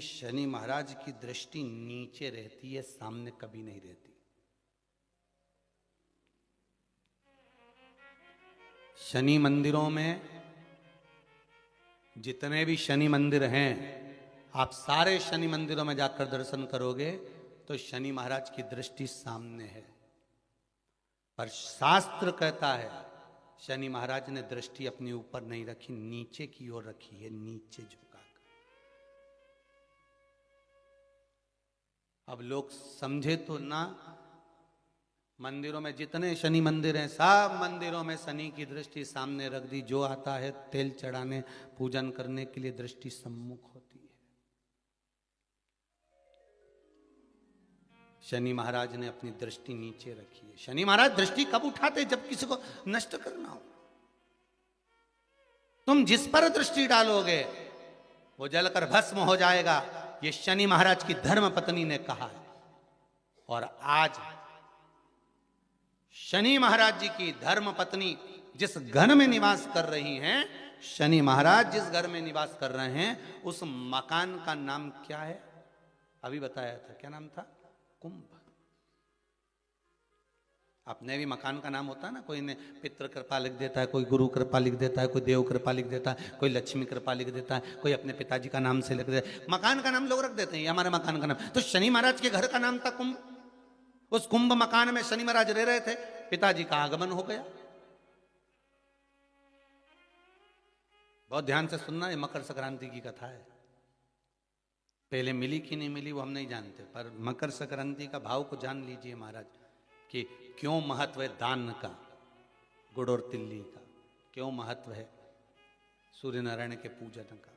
शनि महाराज की दृष्टि नीचे रहती है, सामने कभी नहीं रहती। शनि मंदिरों में जितने भी शनि मंदिर हैं, आप सारे शनि मंदिरों में जाकर दर्शन करोगे तो शनि महाराज की दृष्टि सामने है। पर शास्त्र कहता है शनि महाराज ने दृष्टि अपने ऊपर नहीं रखी, नीचे की ओर रखी है, नीचे झुकाकर। अब लोग समझे तो ना, मंदिरों में जितने शनि मंदिर हैं सब मंदिरों में शनि की दृष्टि सामने रख दी। जो आता है तेल चढ़ाने पूजन करने के लिए दृष्टि सम्मुख होती है। शनि महाराज ने अपनी दृष्टि नीचे रखी है। शनि महाराज दृष्टि कब उठाते? जब किसी को नष्ट करना हो। तुम जिस पर दृष्टि डालोगे वो जलकर भस्म हो जाएगा, ये शनि महाराज की धर्म पत्नी ने कहा है। और आज शनि महाराज जी की धर्म पत्नी जिस घर में निवास कर रही हैं, शनि महाराज जिस घर में निवास कर रहे हैं, उस मकान का नाम क्या है? अभी बताया था, क्या नाम था? कुंभ। अपने भी मकान का नाम होता है ना, कोई ने पितृ कृपा लिख देता है, कोई गुरु कृपा लिख देता है, कोई देव कृपा लिख देता है, कोई लक्ष्मी कृपा लिख देता है, कोई अपने पिताजी का नाम से लिख देता है। मकान का नाम लोग रख देते हैं, ये हमारे मकान का नाम। तो शनि महाराज के घर का नाम था कुंभ। उस कुंभ मकान में शनि महाराज रह रहे थे, पिताजी का आगमन हो गया। बहुत ध्यान से सुनना, ये मकर संक्रांति की कथा है। पहले मिली कि नहीं मिली वो हम नहीं जानते, पर मकर संक्रांति का भाव को जान लीजिए महाराज कि क्यों महत्व है दान का, गुड़ और तिल्ली का, क्यों महत्व है सूर्य नारायण के पूजन का।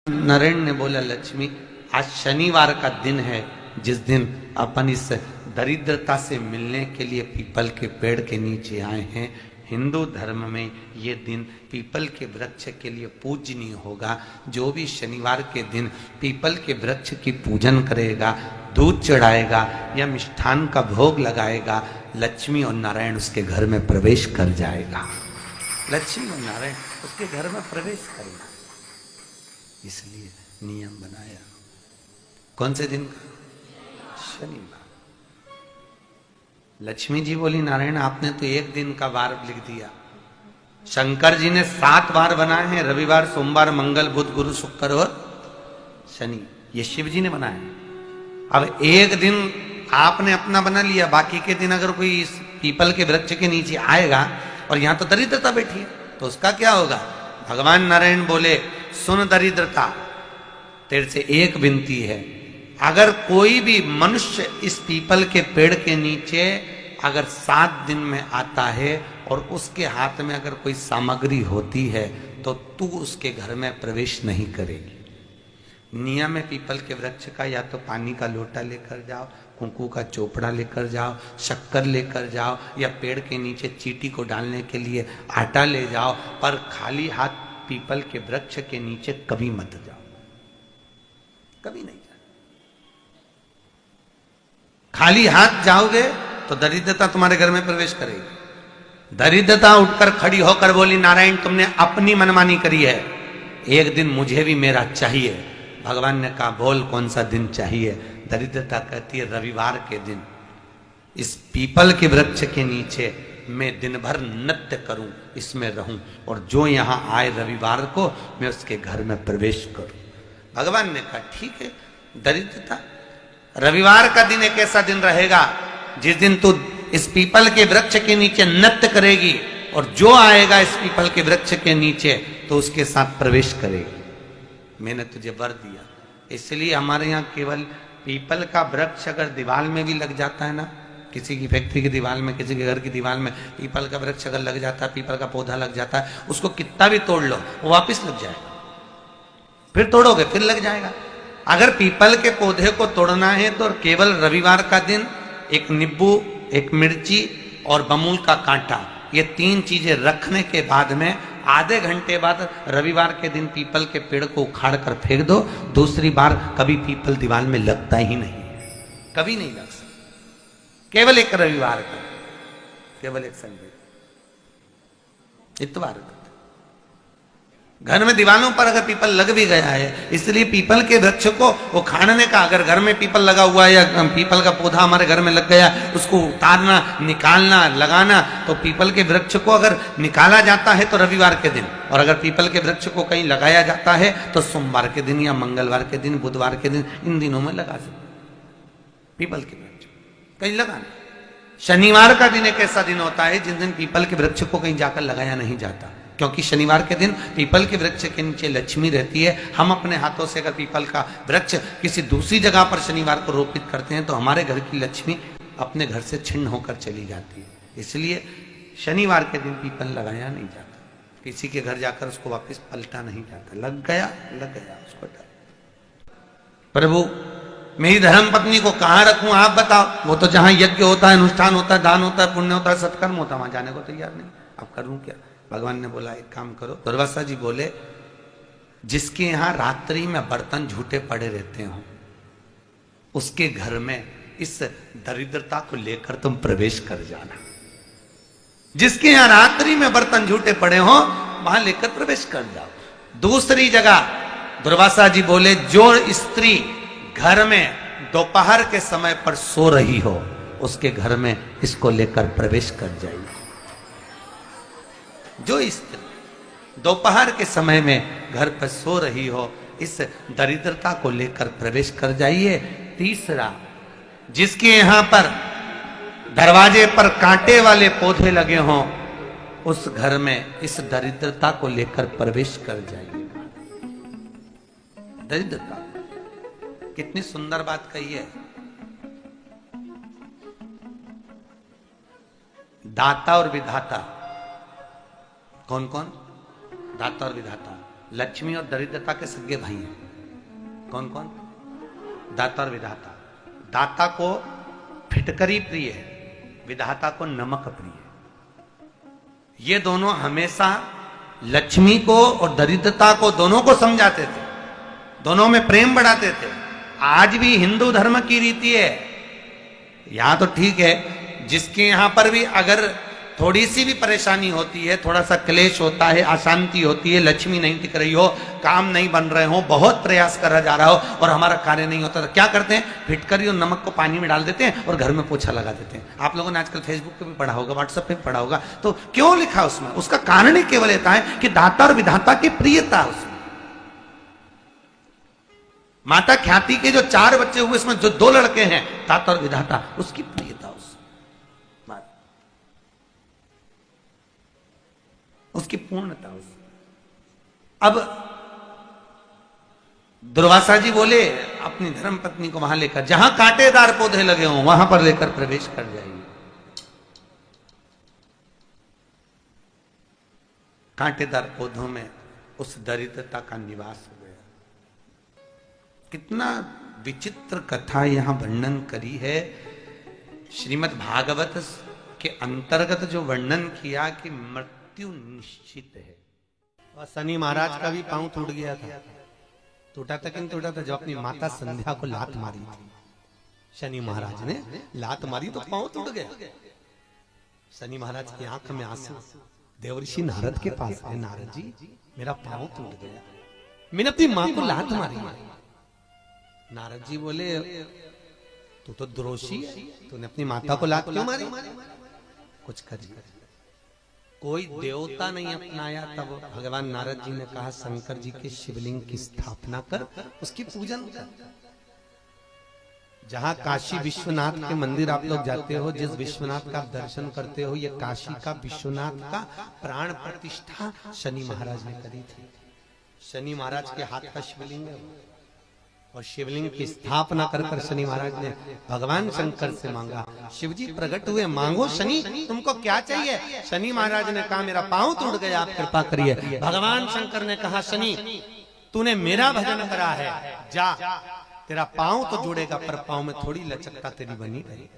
नारायण ने बोला, लक्ष्मी आज शनिवार का दिन है, जिस दिन अपन इस दरिद्रता से मिलने के लिए पीपल के पेड़ के नीचे आए हैं। हिंदू धर्म में ये दिन पीपल के वृक्ष के लिए पूजनीय होगा। जो भी शनिवार के दिन पीपल के वृक्ष की पूजन करेगा, दूध चढ़ाएगा या मिष्ठान का भोग लगाएगा, लक्ष्मी और नारायण उसके घर में प्रवेश कर जाएगा। लक्ष्मी और नारायण उसके घर में प्रवेश करेगा, इसलिए नियम बनाया। कौन से दिन का? शनिवार। लक्ष्मी जी बोली, नारायण आपने तो एक दिन का वार लिख दिया। शंकर जी ने 7 वार बनाए हैं, रविवार, सोमवार, मंगल, बुध, गुरु, शुक्र और शनि। ये शिव जी ने बनाया। अब एक दिन आपने अपना बना लिया, बाकी के दिन अगर कोई इस पीपल के वृक्ष के नीचे आएगा और यहां तो दरिद्रता बैठी है, तो उसका क्या होगा? भगवान नारायण बोले, सुन दरिद्रता, तेरे से एक विनती है, अगर कोई भी मनुष्य इस पीपल के पेड़ के नीचे अगर 7 दिन में आता है और उसके हाथ में अगर कोई सामग्री होती है तो तू उसके घर में प्रवेश नहीं करेगी। नियम है पीपल के वृक्ष का, या तो पानी का लोटा लेकर जाओ, कुंकू का चोपड़ा लेकर जाओ, शक्कर लेकर जाओ, या पेड़ के नीचे चींटी को डालने के लिए आटा ले जाओ, पर खाली हाथ पीपल के वृक्ष के नीचे कभी मत जाओ, कभी नहीं। खाली हाथ जाओगे तो दरिद्रता तुम्हारे घर में प्रवेश करेगी। दरिद्रता उठकर खड़ी होकर बोली, नारायण तुमने अपनी मनमानी करी है, एक दिन मुझे भी मेरा चाहिए। भगवान ने कहा, बोल कौन सा दिन चाहिए? दरिद्रता कहती है, रविवार के दिन इस पीपल के वृक्ष के नीचे मैं दिन भर नृत्य करूं, इसमें रहूं, और जो यहां आए रविवार को मैं उसके घर में प्रवेश करूं। भगवान ने कहा, ठीक है। दरिद्रता, रविवार का दिन एक ऐसा दिन रहेगा जिस दिन तू इस पीपल के वृक्ष के नीचे नृत्य करेगी, और जो आएगा इस पीपल के वृक्ष के नीचे तो उसके साथ प्रवेश करेगी। मैंने तुझे वर दिया। इसलिए हमारे यहाँ केवल पीपल का वृक्ष अगर दीवार में भी लग जाता है ना, किसी की फैक्ट्री की दीवार में, किसी के घर की दीवार में पीपल का वृक्ष अगर लग जाता है, पीपल का पौधा लग जाता है, उसको कितना भी तोड़ लो वो वापिस लग जाएगा। फिर तोड़ोगे फिर लग जाएगा। अगर पीपल के पौधे को तोड़ना है तो केवल रविवार का दिन एक नींबू, एक मिर्ची और बमूल का कांटा, ये 3 चीजें रखने के बाद में आधे घंटे बाद रविवार के दिन पीपल के पेड़ को उखाड़ कर फेंक दो। दूसरी बार कभी पीपल दीवार में लगता ही नहीं, कभी नहीं लग सकता। केवल एक रविवार का, केवल एक संडे, इतवार का। घर में दीवारों पर अगर पीपल लग भी गया है, इसलिए पीपल के वृक्ष को वो खाने का, अगर घर में पीपल लगा हुआ है या पीपल का पौधा हमारे घर में लग गया, उसको उतारना, निकालना, लगाना, तो पीपल के वृक्ष को अगर निकाला जाता है तो रविवार के दिन, और अगर पीपल के वृक्ष को कहीं लगाया जाता है तो सोमवार के दिन या मंगलवार के दिन, बुधवार के दिन, इन दिनों में लगा सकते पीपल के वृक्ष कहीं लगाना। शनिवार का दिन एक ऐसा दिन होता है जिस दिन पीपल के वृक्ष को कहीं जाकर लगाया नहीं जाता, क्योंकि शनिवार के दिन पीपल के वृक्ष के नीचे लक्ष्मी रहती है। हम अपने हाथों से अगर पीपल का वृक्ष किसी दूसरी जगह पर शनिवार को रोपित करते हैं तो हमारे घर की लक्ष्मी अपने घर से छिन्न होकर चली जाती है। इसलिए शनिवार के दिन पीपल लगाया नहीं जाता, किसी के घर जाकर उसको वापस पलटा नहीं जाता। लग गया उसको डर। प्रभु मेरी धर्म पत्नी को कहाँ रखूं आप बताओ। वो तो जहां यज्ञ होता है, अनुष्ठान होता है, दान होता है, पुण्य होता है, सत्कर्म होता है, वहां जाने को तैयार नहीं। अब करूं क्या? भगवान ने बोला एक काम करो। दुर्वासा जी बोले जिसके यहां रात्रि में बर्तन झूठे पड़े रहते हो उसके घर में इस दरिद्रता को लेकर तुम प्रवेश कर जाना। जिसके यहां रात्रि में बर्तन झूठे पड़े हो वहां लेकर प्रवेश कर जाओ। दूसरी जगह दुर्वासा जी बोले जो स्त्री घर में दोपहर के समय पर सो रही हो उसके घर में इसको लेकर प्रवेश कर जाइए। जो स्त्री दोपहर के समय में घर पर सो रही हो इस दरिद्रता को लेकर प्रवेश कर जाइए। तीसरा, जिसके यहां पर दरवाजे पर कांटे वाले पौधे लगे हों उस घर में इस दरिद्रता को लेकर प्रवेश कर जाइए। दरिद्रता, कितनी सुंदर बात कही है। दाता और विधाता कौन कौन? दाता और विधाता। लक्ष्मी और दरिद्रता के सगे भाई हैं। कौन कौन? दाता और विधाता। दाता को फिटकरी प्रिय है, विधाता को नमक प्रिय है। ये दोनों हमेशा लक्ष्मी को और दरिद्रता को दोनों को समझाते थे, दोनों में प्रेम बढ़ाते थे। आज भी हिंदू धर्म की रीति है। यहां तो ठीक है, जिसके यहां पर भी अगर थोड़ी सी भी परेशानी होती है, थोड़ा सा क्लेश होता है, अशांति होती है, लक्ष्मी नहीं टिक रही हो, काम नहीं बन रहे हो, बहुत प्रयास करा जा रहा हो और हमारा कार्य नहीं होता, तो क्या करते हैं? फिटकरी और नमक को पानी में डाल देते हैं और घर में पोछा लगा देते हैं। आप लोगों ने आजकल फेसबुक पे भी पढ़ा होगा, व्हाट्सएप पे भी पढ़ा होगा। तो क्यों लिखा उसमें? उसका कारण ही केवल इतना है कि दाता और विधाता की प्रियता उसमें। माता ख्याति के जो 4 बच्चे हुए इसमें जो 2 लड़के हैं दाता और विधाता, उसकी प्रियता उसकी पूर्णता उस। अब दुर्वासा जी बोले अपनी धर्म पत्नी को वहां लेकर, जहां कांटेदार पौधे लगे हों वहां पर लेकर प्रवेश कर जाइए। कांटेदार पौधों में उस दरिद्रता का निवास हो गया। कितना विचित्र कथा यहां वर्णन करी है। श्रीमद् भागवत के अंतर्गत जो वर्णन किया कि मृत्यु निश्चित है। और शनि महाराज का भी पांव टूट गया था। टूटा था कि नहीं टूटा था? जो अपनी माता संध्या को लात मारी थी, शनि महाराज ने लात मारी तो पांव टूट गया। शनि महाराज की आंख में आंसू। देवर्षि नारद के पास है, नारद जी मेरा पांव टूट गया, मैंने अपनी मां को लात मारी। नारद जी बोले तू तो द्रोषी है, तूने अपनी माता को लात क्यों मारी? कुछ कर। कोई देवता नहीं अपनाया। तब भगवान नारद जी ने कहा शंकर जी के शिवलिंग की स्थापना कर, उसकी पूजन कर। जहां काशी विश्वनाथ के मंदिर आप लोग जाते हो, जिस विश्वनाथ का दर्शन करते हो, ये काशी का विश्वनाथ का प्राण प्रतिष्ठा शनि महाराज ने करी थी। शनि महाराज के हाथ का शिवलिंग है और शिवलिंग की स्थापना कर कर शनि महाराज ने भगवान शंकर से मांगा। शिवजी प्रकट हुए, मांगो शनि तुमको क्या चाहिए? शनि महाराज ने कहा मेरा पांव टूट गया, आप कृपा करिए। भगवान शंकर ने कहा शनि तूने मेरा भजन करा है, जा तेरा पांव तो जुड़ेगा पर पांव में थोड़ी लचकता तेरी बनी रही।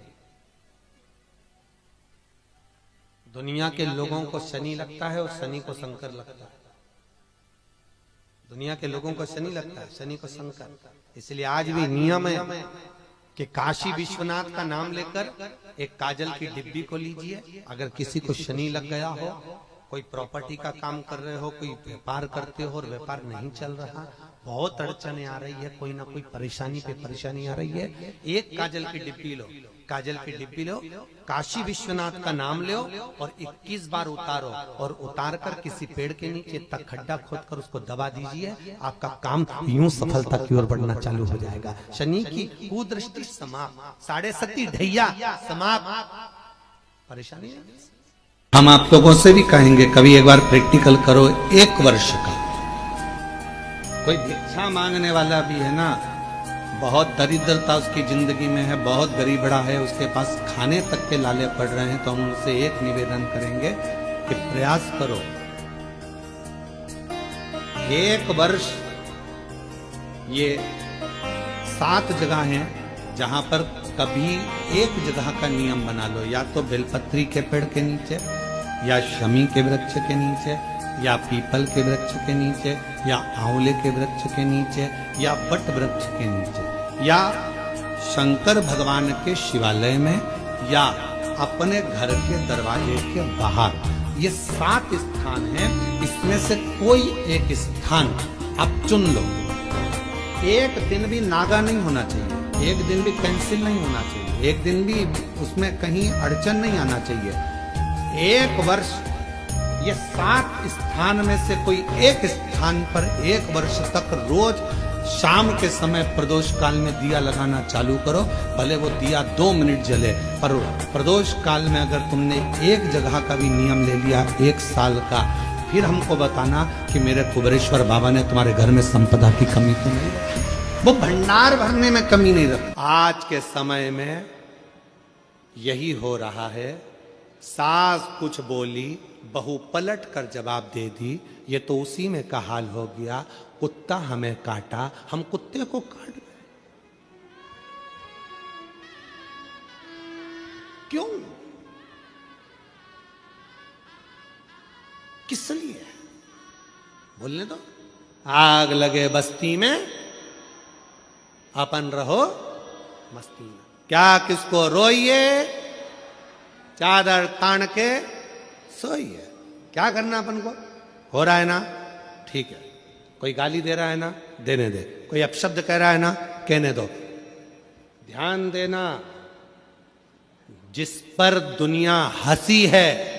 दुनिया के लोगों को शनि लगता है और शनि को शंकर लगता है। दुनिया के लोगों को शनि लगता है, शनि को शंकर। इसलिए आज भी नियम है कि काशी विश्वनाथ का नाम लेकर एक काजल की डिब्बी को लीजिए। अगर किसी को शनि लग गया हो कोई प्रॉपर्टी का काम कर रहे हो, कोई व्यापार करते हो और व्यापार नहीं चल रहा, बहुत अड़चने आ रही है, कोई ना कोई परेशानी पे परेशानी आ रही है, एक काजल की डिब्बी लो, काजल की डिब्बी लो, काशी विश्वनाथ का नाम लो और 21 बार उतारो और उतार कर किसी पेड़ के नीचे तक खड्डा खोद कर उसको दबा दीजिए, आपका काम यूं सफलता की ओर बढ़ना चालू हो जाएगा। शनि की कुदृष्टि समाप्त, 7.5 ढैया समाप्त, परेशानी है। हम आप लोगों से भी कहेंगे कभी एक बार प्रैक्टिकल करो, 1 वर्ष का। कोई भिक्षा मांगने वाला भी है ना, बहुत दरिद्रता उसकी जिंदगी में है, बहुत गरीबड़ा है, उसके पास खाने तक के लाले पड़ रहे हैं, तो हम उनसे एक निवेदन करेंगे कि प्रयास करो, 1 वर्ष ये 7 जगह हैं जहां पर कभी एक जगह का नियम बना लो, या तो बेलपत्री के पेड़ के नीचे, या शमी के वृक्ष के नीचे, या पीपल के वृक्ष के नीचे, या आंवले के वृक्ष के नीचे, या बट वृक्ष के नीचे, या शंकर भगवान के शिवालय में, या अपने घर के दरवाजे के बाहर। ये 7 स्थान हैं, इसमें से कोई एक स्थान आप चुन लो। एक दिन भी नागा नहीं होना चाहिए, एक दिन भी कैंसिल नहीं होना चाहिए, एक दिन भी उसमें कहीं अड़चन नहीं आना चाहिए। 1 वर्ष ये 7 स्थान में से कोई एक स्थान पर 1 वर्ष तक रोज शाम के समय प्रदोष काल में दिया लगाना चालू करो, भले वो दिया 2 मिनट जले, पर प्रदोष काल में अगर तुमने एक जगह का भी नियम ले लिया 1 साल का, फिर हमको बताना कि मेरे कुबेरेश्वर बाबा ने तुम्हारे घर में संपदा की कमी तो नहीं रखी, वो भंडार भरने में कमी नहीं रखी। आज के समय में यही हो रहा है, सास कुछ बोली, बहू पलट कर जवाब दे दी, ये तो उसी में का हाल हो गया, कुत्ता हमें काटा, हम कुत्ते को काट गए। क्यों? किस लिए? बोलने दो। आग लगे बस्ती में, अपन रहो मस्ती में। क्या किसको रोइए, चादर तान के सोइए। क्या करना अपन को? हो रहा है ना, ठीक है। कोई गाली दे रहा है ना, देने दे। कोई अपशब्द कह रहा है ना, कहने दो। ध्यान देना, जिस पर दुनिया हंसी है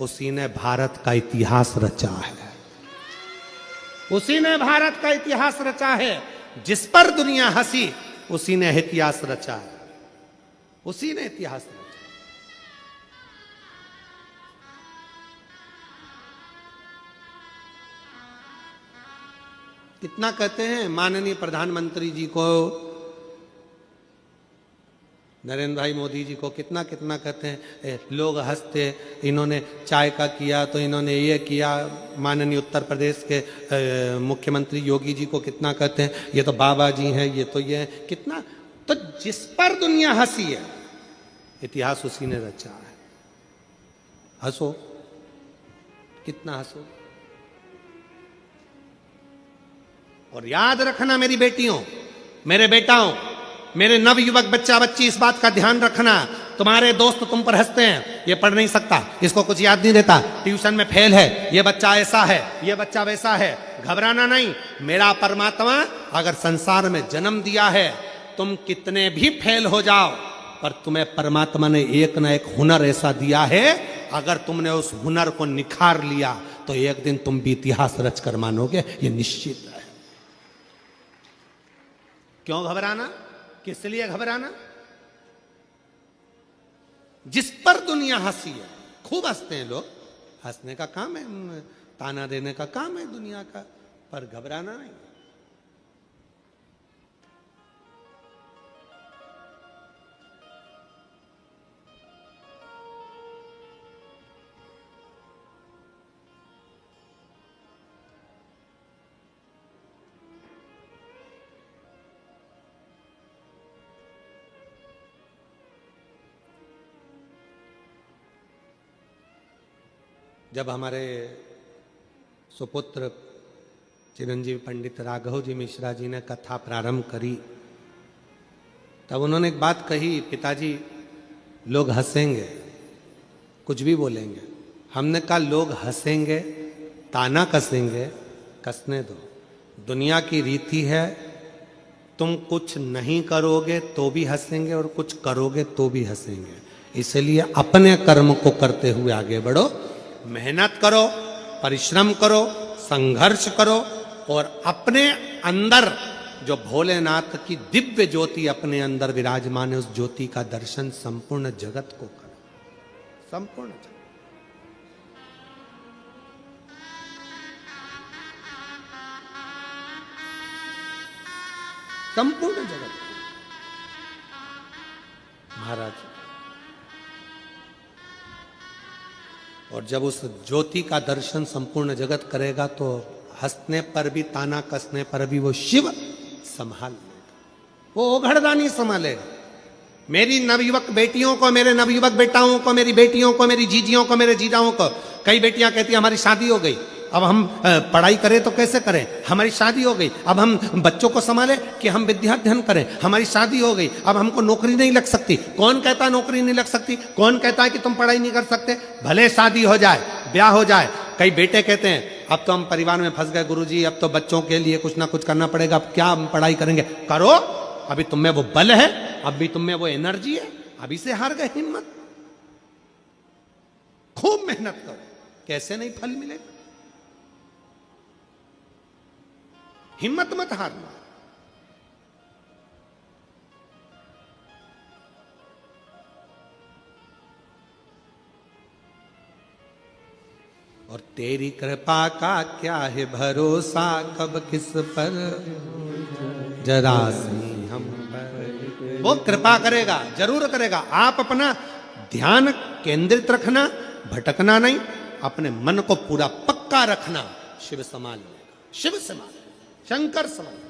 उसी ने भारत का इतिहास रचा है, उसी ने भारत का इतिहास रचा है। जिस पर दुनिया हंसी उसी ने इतिहास रचा है, उसी ने इतिहास रचा। कितना कहते हैं माननीय प्रधानमंत्री जी को, नरेंद्र भाई मोदी जी को, कितना कितना कहते हैं, लोग हंसते, इन्होंने चाय का किया तो इन्होंने ये किया। माननीय उत्तर प्रदेश के मुख्यमंत्री योगी जी को कितना कहते हैं, ये तो बाबा जी हैं, ये तो ये कितना। तो जिस पर दुनिया हंसी है इतिहास उसी ने रचा है। हंसो, कितना हंसो। और याद रखना मेरी बेटियों, मेरे बेटाओं, मेरे नवयुवक बच्चा बच्ची, इस बात का ध्यान रखना, तुम्हारे दोस्त तुम पर हंसते हैं, ये पढ़ नहीं सकता, इसको कुछ याद नहीं रहता, ट्यूशन में फेल है, ये बच्चा ऐसा है, ये बच्चा वैसा है। घबराना नहीं। मेरा परमात्मा अगर संसार में जन्म दिया है, तुम कितने भी फेल हो जाओ, पर तुम्हें परमात्मा ने एक ना एक हुनर ऐसा दिया है, अगर तुमने उस हुनर को निखार लिया तो एक दिन तुम भी इतिहास रचकर मानोगे, ये निश्चित है। क्यों घबराना? किस लिए घबराना? जिस पर दुनिया हंसी है, खूब हंसते हैं लोग, हंसने का काम है, ताना देने का काम है दुनिया का, पर घबराना नहीं। जब हमारे सुपुत्र चिरंजीव पंडित राघव जी मिश्रा जी ने कथा प्रारंभ करी, तब उन्होंने एक बात कही, पिताजी लोग हंसेंगे, कुछ भी बोलेंगे, हमने कहा लोग हंसेंगे, ताना कसेंगे, कसने दो। दुनिया की रीति है, तुम कुछ नहीं करोगे तो भी हंसेंगे और कुछ करोगे तो भी हंसेंगे। इसलिए अपने कर्म को करते हुए आगे बढ़ो, मेहनत करो, परिश्रम करो, संघर्ष करो और अपने अंदर जो भोलेनाथ की दिव्य ज्योति अपने अंदर विराजमान है, उस ज्योति का दर्शन संपूर्ण जगत को करो, संपूर्ण जगत। संपूर्ण जगत महाराज। और जब उस ज्योति का दर्शन संपूर्ण जगत करेगा तो हंसने पर भी, ताना कसने पर भी वो शिव संभाल लेगा, वो ओघड़दानी संभालेगा। मेरी नवयुवक बेटियों को, मेरे नवयुवक बेटाओं को, मेरी बेटियों को, मेरी जीजियों को, मेरे जीजाओं को, कई बेटियां कहती हैं हमारी शादी हो गई, अब हम पढ़ाई करें तो कैसे करें, हमारी शादी हो गई, अब हम बच्चों को संभालें कि हम विद्याध्ययन करें, हमारी शादी हो गई, अब हमको नौकरी नहीं लग सकती। कौन कहता है नौकरी नहीं लग सकती? कौन कहता है कि तुम पढ़ाई नहीं कर सकते? भले शादी हो जाए, ब्याह हो जाए। कई बेटे कहते हैं अब तो हम परिवार में फंस गए गुरुजी, अब तो बच्चों के लिए कुछ ना कुछ करना पड़ेगा, अब क्या हम पढ़ाई करेंगे? करो, अभी तुम में वो बल है, अभी तुम में वो एनर्जी है, अभी से हार गए हिम्मत, खूब मेहनत करो। कैसे नहीं फल मिलेगा? हिम्मत मत हारना। और तेरी कृपा का क्या है भरोसा, कब किस पर जरा सी हम पर। वो कृपा करेगा, जरूर करेगा। आप अपना ध्यान केंद्रित रखना, भटकना नहीं, अपने मन को पूरा पक्का रखना। शिव संभाल लेगा, शिव संभाल, शंकर संभाल।